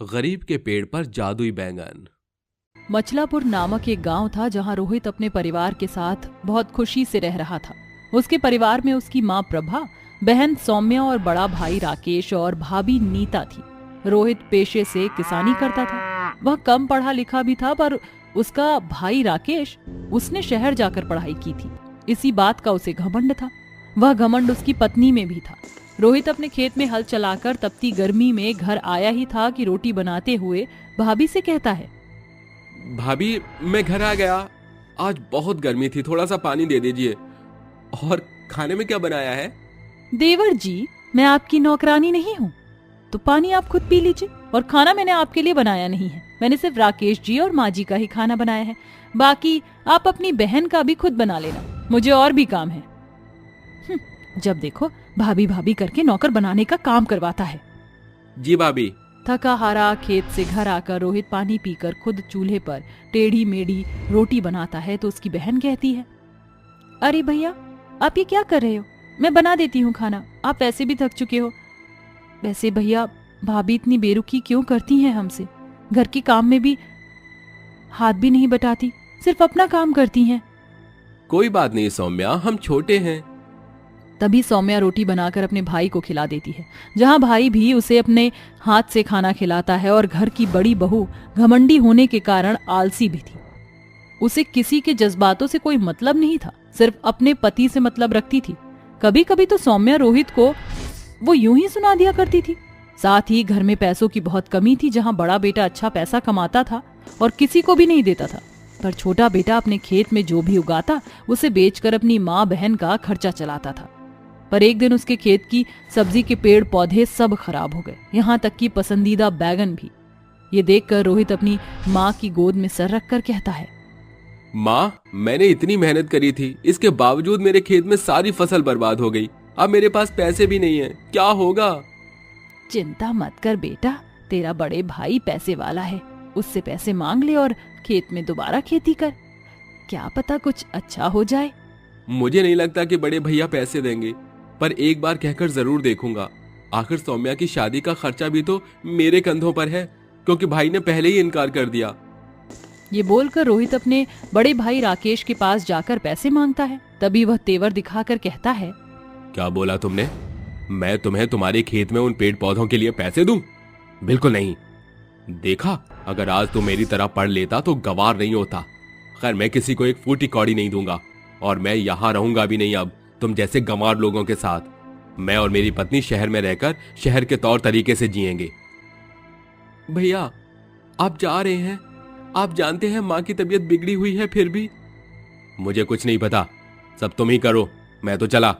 गरीब के पेड़ पर जादुई बैंगन। मचलापुर नामक एक गांव था जहां रोहित अपने परिवार के साथ बहुत खुशी से रह रहा था। उसके परिवार में उसकी मां प्रभा, बहन सौम्या और बड़ा भाई राकेश और भाभी नीता थी। रोहित पेशे से किसानी करता था। वह कम पढ़ा लिखा भी था, पर उसका भाई राकेश, उसने शहर जाकर पढ़ाई की थी। इसी बात का उसे घमंड था। वह घमंड उसकी पत्नी में भी था। रोहित अपने खेत में हल चलाकर तपती गर्मी में घर आया ही था कि रोटी बनाते हुए भाभी से कहता है, भाभी, मैं घर आ गया। आज बहुत गर्मी थी, थोड़ा सा पानी दे दीजिए। और खाने में क्या बनाया है? देवर जी, मैं आपकी नौकरानी नहीं हूँ, तो पानी आप खुद पी लीजिए। और खाना मैंने आपके लिए बनाया नहीं है। मैंने सिर्फ राकेश जी और माँ जी का ही खाना बनाया है। बाकी आप अपनी बहन का भी खुद बना लेना, मुझे और भी काम है। जब देखो भाभी भाभी करके नौकर बनाने का काम करवाता है। जी भाभी। थका हारा खेत से घर आकर रोहित पानी पीकर खुद चूल्हे पर टेढ़ी मेढ़ी रोटी बनाता है तो उसकी बहन कहती है, अरे भैया, आप ये क्या कर रहे हो? मैं बना देती हूँ खाना, आप वैसे भी थक चुके हो। वैसे भैया, भाभी इतनी बेरुखी क्यों करती हैं हमसे? घर के काम में भी हाथ भी नहीं बटाती, सिर्फ अपना काम करती हैं। कोई बात नहीं सौम्या, हम छोटे हैं। तभी सौम्या रोटी बनाकर अपने भाई को खिला देती है, जहां भाई भी उसे अपने हाथ से खाना खिलाता है। और घर की बड़ी बहू घमंडी होने के कारण आलसी भी थी। उसे किसी के जज्बातों से कोई मतलब नहीं था, सिर्फ अपने पति से मतलब रखती थी। कभी कभी तो सौम्या रोहित को वो यूं ही सुना दिया करती थी। साथ ही घर में पैसों की बहुत कमी थी। जहां बड़ा बेटा अच्छा पैसा कमाता था और किसी को भी नहीं देता था, पर छोटा बेटा अपने खेत में जो भी उगाता उसे बेचकर अपनी माँ बहन का खर्चा चलाता था। पर एक दिन उसके खेत की सब्जी के पेड़ पौधे सब खराब हो गए, यहाँ तक कि पसंदीदा बैगन भी। ये देखकर रोहित अपनी माँ की गोद में सर रखकर कहता है, माँ, मैंने इतनी मेहनत करी थी, इसके बावजूद मेरे खेत में सारी फसल बर्बाद हो गई। अब मेरे पास पैसे भी नहीं है, क्या होगा? चिंता मत कर बेटा, तेरा बड़े भाई पैसे वाला है, उससे पैसे मांग ले और खेत में दोबारा खेती कर, क्या पता कुछ अच्छा हो जाए। मुझे नहीं लगता कि बड़े भैया पैसे देंगे, पर एक बार कहकर जरूर देखूंगा। आखिर सौम्या की शादी का खर्चा भी तो मेरे कंधों पर है, क्योंकि भाई ने पहले ही इनकार कर दिया। ये बोलकर रोहित अपने बड़े भाई राकेश के पास जाकर पैसे मांगता है। तभी वह तेवर दिखाकर कहता है, क्या बोला तुमने? मैं तुम्हें तुम्हारे खेत में उन पेड़ पौधों के लिए पैसे दूं? बिल्कुल नहीं। देखा, अगर आज तुम मेरी तरह पढ़ लेता तो गवार नहीं होता। खैर, मैं किसी को एक फूटी कौड़ी नहीं दूंगा, और मैं यहाँ रहूंगा भी नहीं अब तुम जैसे गंवार लोगों के साथ। मैं और मेरी पत्नी शहर में रहकर शहर के तौर तरीके से जिएंगे। भैया, आप जा रहे हैं? आप जानते हैं माँ की तबीयत बिगड़ी हुई है। फिर भी मुझे कुछ नहीं पता, सब तुम ही करो, मैं तो चला।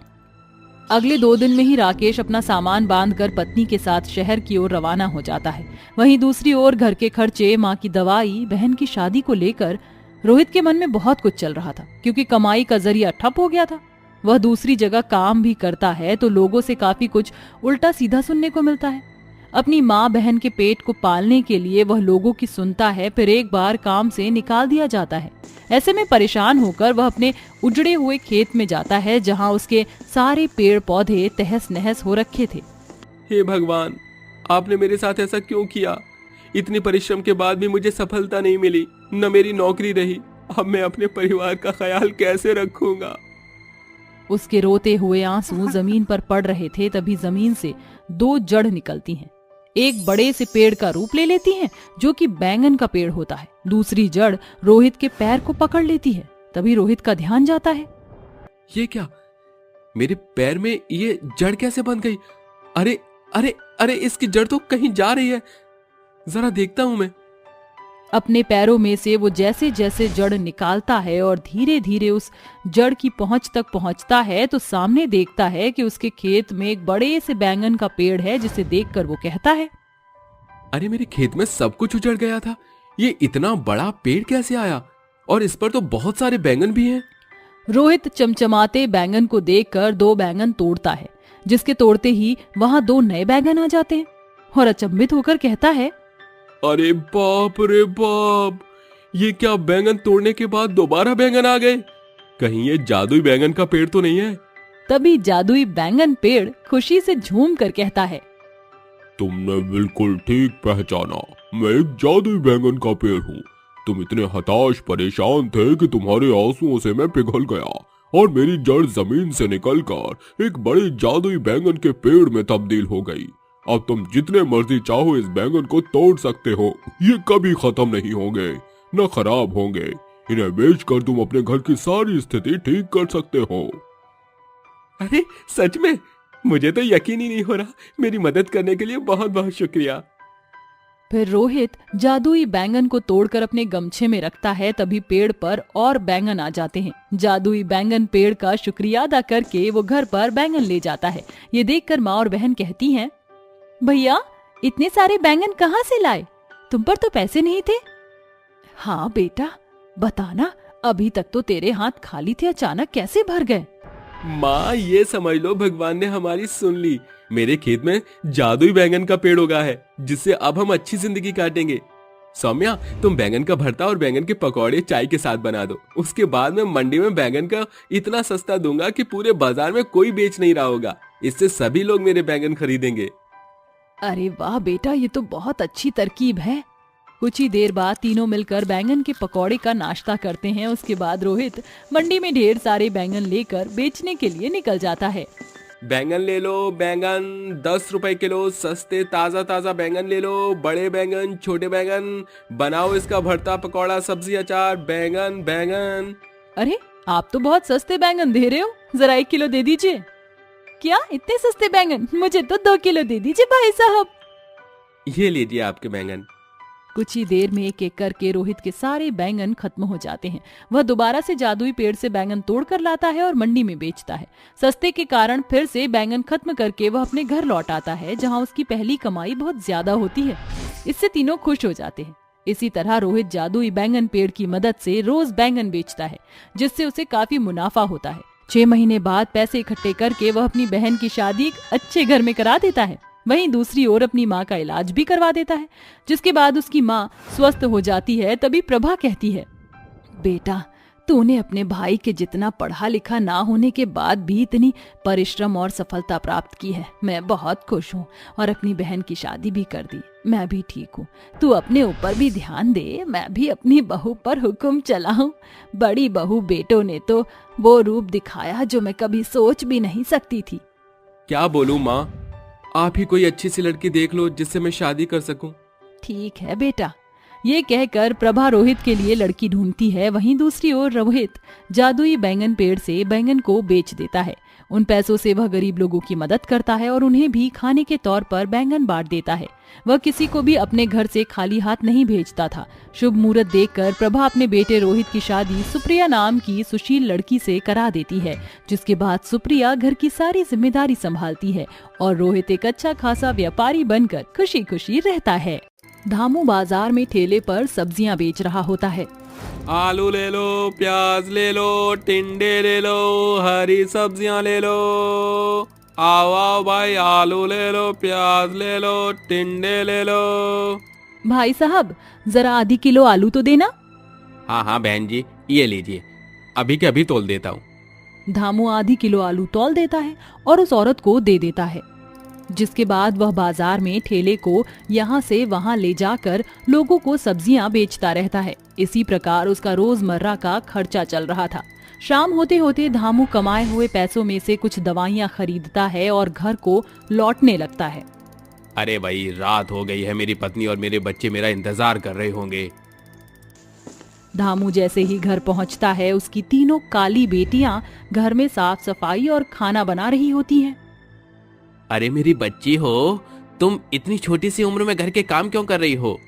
अगले 2 दिन में ही राकेश अपना सामान बांधकर पत्नी के साथ शहर की ओर रवाना हो जाता है। वहीं दूसरी ओर घर के खर्चे, माँ की दवाई, बहन की शादी को लेकर रोहित के मन में बहुत कुछ चल रहा था, क्योंकि कमाई का जरिया ठप हो गया था। वह दूसरी जगह काम भी करता है तो लोगों से काफी कुछ उल्टा सीधा सुनने को मिलता है। अपनी माँ बहन के पेट को पालने के लिए वह लोगों की सुनता है, फिर एक बार काम से निकाल दिया जाता है। ऐसे में परेशान होकर वह अपने उजड़े हुए खेत में जाता है, जहाँ उसके सारे पेड़ पौधे तहस नहस हो रखे थे। हे भगवान, आपने मेरे साथ ऐसा क्यों किया? इतनी परिश्रम के बाद भी मुझे सफलता नहीं मिली, न मेरी नौकरी रही। अब मैं अपने परिवार का ख्याल कैसे रखूंगा? उसके रोते हुए आंसू जमीन पर पड़ रहे थे। तभी जमीन से 2 जड़ निकलती हैं। एक बड़े से पेड़ का रूप ले लेती हैं, जो कि बैंगन का पेड़ होता है। दूसरी जड़ रोहित के पैर को पकड़ लेती है। तभी रोहित का ध्यान जाता है, ये क्या? मेरे पैर में ये जड़ कैसे बन गई? अरे अरे अरे, इसकी जड़ तो कहीं जा रही है, जरा देखता हूं मैं। अपने पैरों में से वो जैसे जैसे जड़ निकालता है और धीरे धीरे उस जड़ की पहुंच तक पहुंचता है, तो सामने देखता है कि उसके खेत में एक बड़े से बैंगन का पेड़ है, जिसे देखकर वो कहता है, अरे, मेरे खेत में सब कुछ उजड़ गया था, ये इतना बड़ा पेड़ कैसे आया? और इस पर तो बहुत सारे बैंगन भी हैं। रोहित चमचमाते बैंगन को देखकर 2 बैंगन तोड़ता है, जिसके तोड़ते ही वहां 2 नए बैंगन आ जाते हैं और अचंभित होकर कहता है, अरे बाप रे बाप, ये क्या? बैंगन तोड़ने के बाद दोबारा बैंगन आ गए? कहीं ये जादुई बैंगन का पेड़ तो नहीं है? तभी जादुई बैंगन पेड़ खुशी से झूम कर कहता है, तुमने बिल्कुल ठीक पहचाना, मैं एक जादुई बैंगन का पेड़ हूँ। तुम इतने हताश परेशान थे कि तुम्हारे आंसुओं से मैं पिघल गया और मेरी जड़ जमीन से निकलकर एक बड़े जादुई बैंगन के पेड़ में तब्दील हो गई। अब तुम जितने मर्जी चाहो इस बैंगन को तोड़ सकते हो, ये कभी खत्म नहीं होंगे, न खराब होंगे। इन्हें बेचकर तुम अपने घर की सारी स्थिति ठीक कर सकते हो। अरे सच में? मुझे तो यकीन ही नहीं हो रहा। मेरी मदद करने के लिए बहुत बहुत शुक्रिया। फिर रोहित जादुई बैंगन को तोड़कर अपने गमछे में रखता है। तभी पेड़ पर और बैंगन आ जाते हैं। जादुई बैंगन पेड़ का शुक्रिया अदा करके वो घर पर बैंगन ले जाता है। ये देखकर माँ और बहन कहती हैं, भैया इतने सारे बैंगन कहाँ से लाए? तुम पर तो पैसे नहीं थे। हाँ बेटा, बताना, अभी तक तो तेरे हाथ खाली थे, अचानक कैसे भर गए? माँ ये समझ लो भगवान ने हमारी सुन ली। मेरे खेत में जादुई बैंगन का पेड़ उगा है, जिससे अब हम अच्छी जिंदगी काटेंगे। सौम्या, तुम बैंगन का भरता और बैंगन के पकौड़े चाय के साथ बना दो। उसके बाद मैं मंडी में बैंगन का इतना सस्ता दूंगा कि पूरे बाजार में कोई बेच नहीं रहा होगा। इससे सभी लोग मेरे बैंगन खरीदेंगे। अरे वाह बेटा, ये तो बहुत अच्छी तरकीब है। कुछ ही देर बाद तीनों मिलकर बैंगन के पकौड़े का नाश्ता करते हैं। उसके बाद रोहित मंडी में ढेर सारे बैंगन लेकर बेचने के लिए निकल जाता है। बैंगन ले लो, बैंगन 10 रुपए किलो, सस्ते ताजा ताजा बैंगन ले लो। बड़े बैंगन, छोटे बैंगन, बनाओ इसका भरता, पकौड़ा, सब्जी, अचार। बैंगन बैंगन। अरे आप तो बहुत सस्ते बैंगन दे रहे हो, जरा 1 किलो दे दीजिए। क्या इतने सस्ते बैंगन? मुझे तो 2 किलो दे दीजिए भाई साहब। ये लीजिए आपके बैंगन। कुछ ही देर में एक एक करके रोहित के सारे बैंगन खत्म हो जाते हैं। वह दोबारा से जादुई पेड़ से बैंगन तोड़कर लाता है और मंडी में बेचता है। सस्ते के कारण फिर से बैंगन खत्म करके वह अपने घर लौट आता है, जहां उसकी पहली कमाई बहुत ज्यादा होती है। इससे तीनों खुश हो जाते हैं। इसी तरह रोहित जादुई बैंगन पेड़ की मदद से रोज बैंगन बेचता है, जिससे उसे काफी मुनाफा होता है। 6 महीने बाद पैसे इकट्ठे करके वह अपनी बहन की शादी एक अच्छे घर में करा देता है। वहीं दूसरी ओर अपनी माँ का इलाज भी करवा देता है, जिसके बाद उसकी माँ स्वस्थ हो जाती है। तभी प्रभा कहती है, बेटा तूने अपने भाई के जितना पढ़ा लिखा ना होने के बाद भी इतनी परिश्रम और सफलता प्राप्त की है। मैं बहुत खुश हूँ और अपनी बहन की शादी भी कर दी। मैं भी ठीक हूँ। तू अपने ऊपर भी ध्यान दे, मैं भी अपनी बहू पर हुक्म चलाऊं। बड़ी बहू बेटों ने तो वो रूप दिखाया जो मैं कभी सोच भी नहीं सकती थी। क्या बोलूं माँ, आप ही कोई अच्छी सी लड़की देख लो जिससे मैं शादी कर सकूं। ठीक है बेटा। ये कहकर प्रभा रोहित के लिए लड़की ढूंढती है। वहीं दूसरी ओर रोहित जादुई बैंगन पेड़ से बैंगन को बेच देता है। उन पैसों से वह गरीब लोगों की मदद करता है और उन्हें भी खाने के तौर पर बैंगन बांट देता है। वह किसी को भी अपने घर से खाली हाथ नहीं भेजता था। शुभ मुहूर्त देखकर प्रभा अपने बेटे रोहित की शादी सुप्रिया नाम की सुशील लड़की से करा देती है, जिसके बाद सुप्रिया घर की सारी जिम्मेदारी संभालती है और रोहित एक अच्छा खासा व्यापारी बनकर खुशी खुशी रहता है। धामू बाजार में ठेले पर सब्जियां बेच रहा होता है। आलू ले लो, प्याज ले लो, टिंडे ले लो, हरी सब्जियां ले लो। आओ आओ भाई, आलू ले लो, प्याज ले लो, टिंडे ले लो। भाई साहब जरा आधी किलो आलू तो देना। हाँ हाँ बहन जी, ये लीजिए, अभी के अभी तोल देता हूँ। धामू आधी किलो आलू तौल देता है और उस औरत को दे देता है, जिसके बाद वह बाजार में ठेले को यहाँ से वहाँ ले जाकर लोगों को सब्जियां बेचता रहता है। इसी प्रकार उसका रोजमर्रा का खर्चा चल रहा था। शाम होते होते धामू कमाए हुए पैसों में से कुछ दवाइयां खरीदता है और घर को लौटने लगता है। अरे भाई, रात हो गई है, मेरी पत्नी और मेरे बच्चे मेरा इंतजार कर रहे होंगे। धामू जैसे ही घर पहुँचता है, उसकी तीनों काली बेटियां घर में साफ सफाई और खाना बना रही होती हैं। अरे मेरी बच्ची हो, तुम इतनी छोटी सी उम्र में घर के काम क्यों कर रही हो?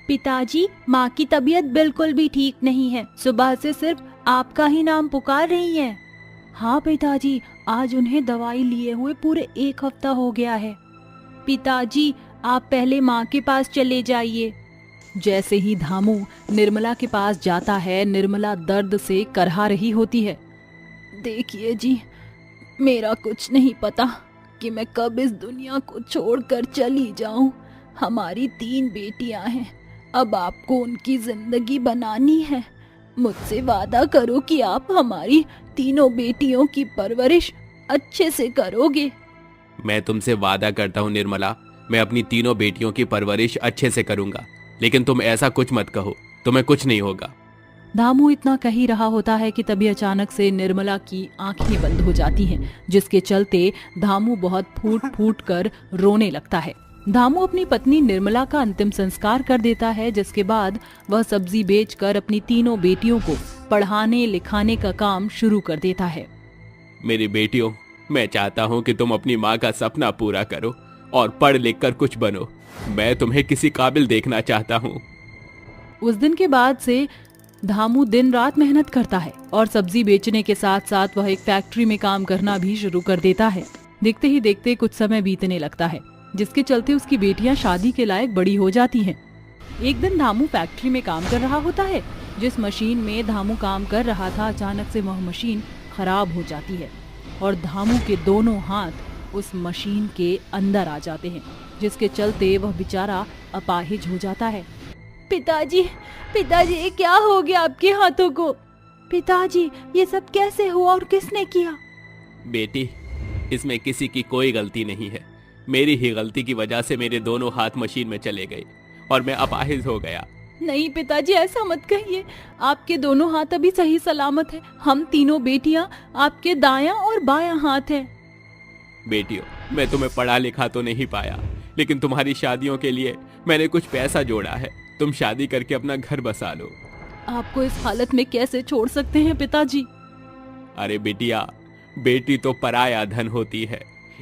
पिताजी, माँ की तबीयत बिल्कुल भी ठीक नहीं है। सुबह से सिर्फ आपका ही नाम पुकार रही हैं। हाँ पिताजी, आज उन्हें दवाई लिए हुए पूरे 1 हफ्ता हो गया है। पिताजी, आप पहले माँ के पास चले जाइए। जैसे ही धामू निर्मला के पास जाता है, निर्मला दर्द से करहा रही होती है। देखिए जी, मेरा कुछ नहीं पता कि मैं कब इस दुनिया को छोड़कर चली जाऊं। हमारी 3 बेटियां हैं, अब आपको उनकी जिंदगी बनानी है। मुझसे वादा करो कि आप हमारी तीनों बेटियों की परवरिश अच्छे से करोगे। मैं तुमसे वादा करता हूँ निर्मला, मैं अपनी तीनों बेटियों की परवरिश अच्छे से करूंगा, लेकिन तुम ऐसा कुछ मत कहो, तुम्हें कुछ नहीं होगा। धामू इतना कह ही रहा होता है कि तभी अचानक से निर्मला की आंखें बंद हो जाती हैं, जिसके चलते धामू बहुत फूट फूट कर रोने लगता है। धामू अपनी पत्नी निर्मला का अंतिम संस्कार कर देता है, जिसके बाद वह सब्जी बेचकर अपनी तीनों बेटियों को पढ़ाने लिखाने का काम शुरू कर देता है। मेरी बेटियों, मैं चाहता हूँ कि तुम अपनी माँ का सपना पूरा करो और पढ़ लिख कर कुछ बनो। मैं तुम्हें किसी काबिल देखना चाहता हूँ। उस दिन के बाद से धामू दिन रात मेहनत करता है और सब्जी बेचने के साथ साथ वह एक फैक्ट्री में काम करना भी शुरू कर देता है। देखते ही देखते कुछ समय बीतने लगता है, जिसके चलते उसकी बेटियां शादी के लायक बड़ी हो जाती हैं। एक दिन धामू फैक्ट्री में काम कर रहा होता है। जिस मशीन में धामू काम कर रहा था, अचानक से वह मशीन खराब हो जाती है और धामू के दोनों हाथ उस मशीन के अंदर आ जाते हैं, जिसके चलते वह बेचारा अपाहिज हो जाता है। पिताजी, पिताजी, ये क्या हो गया आपके हाथों को? पिताजी, ये सब कैसे हुआ और किसने किया? बेटी, इसमें किसी की कोई गलती नहीं है। मेरी ही गलती की वजह से मेरे दोनों हाथ मशीन में चले गए और मैं अपाहिज हो गया। नहीं पिताजी, ऐसा मत कहिए। आपके दोनों हाथ अभी सही सलामत है। हम तीनों बेटियां आपके दायां और बायां हाथ हैं। बेटियों, मैं तुम्हें पढ़ा लिखा तो नहीं पाया, लेकिन तुम्हारी शादियों के लिए मैंने कुछ पैसा जोड़ा है। तुम शादी करके अपना घर बसा लो। आपको इस हालत में कैसे छोड़ सकते हैं पिताजी? अरे बिटिया, बेटी तो पराया धन होती है।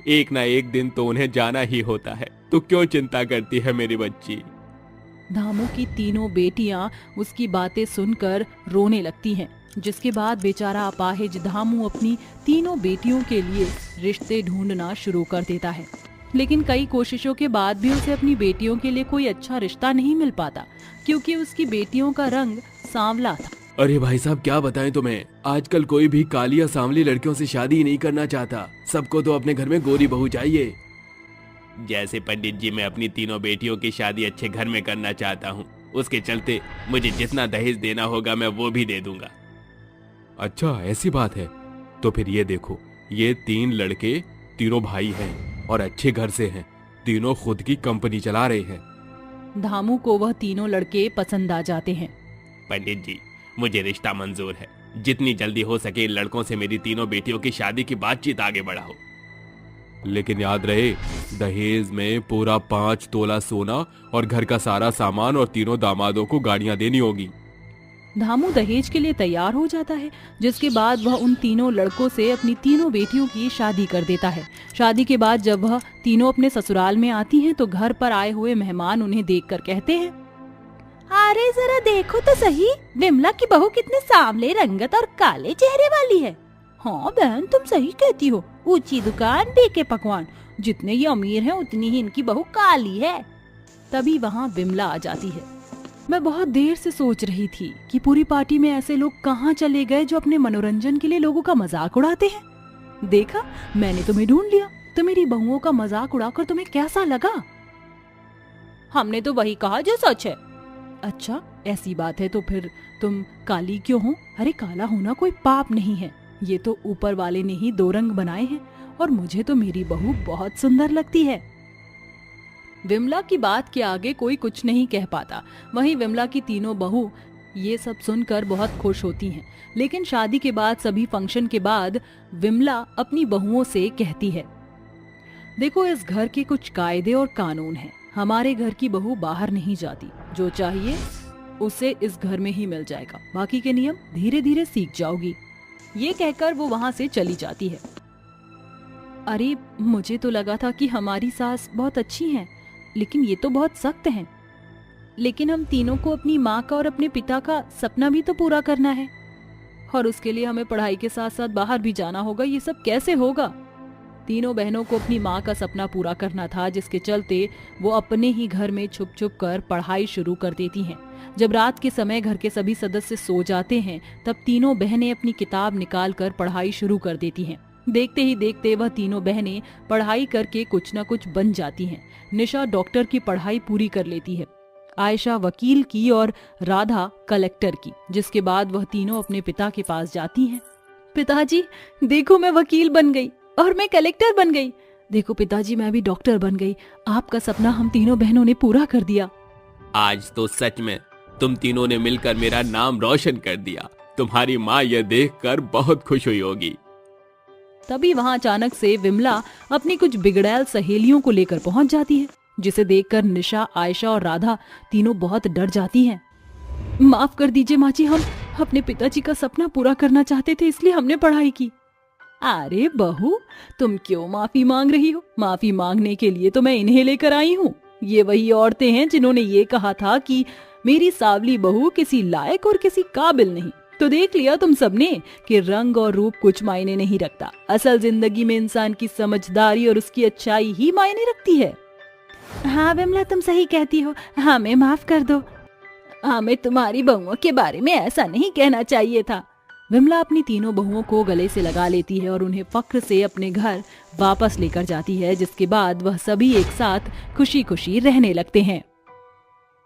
एक ना एक दिन तो उन्हें जाना ही होता है। तो क्यों चिंता करती है मेरी बच्ची? धामू की तीनों बेटियां उसकी बातें सुनकर रोने लगती हैं, जिसके बाद बेचारा अपाहिज धामू अपनी तीनों बेटियों के लिए रिश्ते ढूंढना शुरू कर देता है। लेकिन कई कोशिशों के बाद भी उसे अपनी बेटियों के लिए कोई अच्छा रिश्ता नहीं मिल पाता, क्योंकि उसकी बेटियों का रंग सांवला था। अरे भाई साहब, क्या बताएं तुम्हें, आजकल कोई भी काली या सांवली लड़कियों से शादी नहीं करना चाहता। सबको तो अपने घर में गोरी बहू चाहिए। जैसे पंडित जी, मैं अपनी तीनों बेटियों की शादी अच्छे घर में करना चाहता हूँ। उसके चलते मुझे जितना दहेज देना होगा मैं वो भी दे दूंगा। अच्छा, ऐसी बात है। तो फिर ये देखो, ये 3 लड़के तीनों भाई हैं और अच्छे घर से हैं। तीनों खुद की कंपनी चला रहे हैं। धामू को वह तीनों लड़के पसंद आ जाते हैं। पंडित जी, मुझे रिश्ता मंजूर है। जितनी जल्दी हो सके इन लड़कों से मेरी तीनों बेटियों की शादी की बातचीत आगे बढ़ाओ। लेकिन याद रहे, दहेज में पूरा 5 तोला सोना और घर का सारा सामान और तीनों दामादों को गाड़ियां देनी होगी। धामू दहेज के लिए तैयार हो जाता है, जिसके बाद वह उन तीनों लड़कों से अपनी तीनों बेटियों की शादी कर देता है। शादी के बाद जब वह तीनों अपने ससुराल में आती हैं, तो घर पर आए हुए मेहमान उन्हें देखकर कहते हैं, अरे जरा देखो तो सही, विमला की बहू कितने सांवले रंगत और काले चेहरे वाली है। हाँ बहन, तुम सही कहती हो। ऊंची दुकान, बेके पकवान। जितने ये अमीर हैं उतनी ही इनकी बहू काली है। तभी वहाँ विमला आ जाती है। मैं बहुत देर से सोच रही थी कि पूरी पार्टी में ऐसे लोग कहाँ चले गए जो अपने मनोरंजन के लिए लोगों का मजाक उड़ाते हैं। देखा, मैंने तुम्हें ढूंढ लिया। तो मेरी बहुओं का मजाक उड़ाकर तुम्हें कैसा लगा? हमने तो वही कहा जो सच है। अच्छा, ऐसी बात है तो फिर तुम काली क्यों हो? अरे काला होना कोई पाप नहीं है। ये तो ऊपर वाले ने ही 2 रंग बनाए हैं और मुझे तो मेरी बहू बहुत सुंदर लगती है। विमला की बात के आगे कोई कुछ नहीं कह पाता। वहीं विमला की तीनों बहू ये सब सुनकर बहुत खुश होती हैं। लेकिन शादी के बाद सभी फंक्शन के बाद विमला अपनी बहुओं से कहती है, देखो, इस घर के कुछ कायदे और कानून हैं। हमारे घर की बहू बाहर नहीं जाती। जो चाहिए उसे इस घर में ही मिल जाएगा। बाकी के नियम धीरे धीरे सीख जाओगी। ये कहकर वो वहाँ से चली जाती है। अरे, मुझे तो लगा था कि हमारी सास बहुत अच्छी हैं, लेकिन ये तो बहुत सख्त हैं। लेकिन हम तीनों को अपनी माँ का और अपने पिता का सपना भी तो पूरा करना है, और उसके लिए हमें पढ़ाई के साथ साथ बाहर भी जाना होगा। ये सब कैसे होगा? तीनों बहनों को अपनी माँ का सपना पूरा करना था, जिसके चलते वो अपने ही घर में छुप छुप कर पढ़ाई शुरू कर देती हैं। जब रात के समय घर के सभी सदस्य सो जाते हैं, तब तीनों बहनें अपनी किताब निकाल कर पढ़ाई शुरू कर देती हैं। देखते ही देखते वह तीनों बहनें पढ़ाई करके कुछ न कुछ बन जाती हैं। निशा डॉक्टर की पढ़ाई पूरी कर लेती है, आयशा वकील की और राधा कलेक्टर की। जिसके बाद वह तीनों अपने पिता के पास जाती हैं। पिताजी, देखो, मैं वकील बन गई और मैं कलेक्टर बन गई। देखो पिताजी, मैं भी डॉक्टर बन गई। आपका सपना हम तीनों बहनों ने पूरा कर दिया। आज तो सच में तुम तीनों ने मिलकर मेरा नाम रोशन कर दिया। तुम्हारी माँ यह देखकर बहुत खुश हुई होगी। तभी वहां अचानक से विमला अपनी कुछ बिगड़ैल सहेलियों को लेकर पहुंच जाती है, जिसे देखकर निशा, आयशा और राधा तीनों बहुत डर जाती हैं। माफ कर दीजिए माँ जी, हम अपने पिताजी का सपना पूरा करना चाहते थे, इसलिए हमने पढ़ाई की। अरे बहू, तुम क्यों माफी मांग रही हो? माफी मांगने के लिए तो मैं इन्हें लेकर आई हूँ। ये वही औरतें हैं जिन्होंने ये कहा था कि मेरी सावली बहू किसी लायक और किसी काबिल नहीं। तो देख लिया तुम सबने कि रंग और रूप कुछ मायने नहीं रखता। असल जिंदगी में इंसान की समझदारी और उसकी अच्छाई ही मायने रखती है। हाँ विमला, तुम सही कहती हो, हमें माफ कर दो। हमें तुम्हारी बहुओं के बारे में ऐसा नहीं कहना चाहिए था। विमला अपनी तीनों बहुओं को गले से लगा लेती है और उन्हें फक्र से अपने घर वापस लेकर जाती है, जिसके बाद वह सभी एक साथ खुशी खुशी रहने लगते हैं।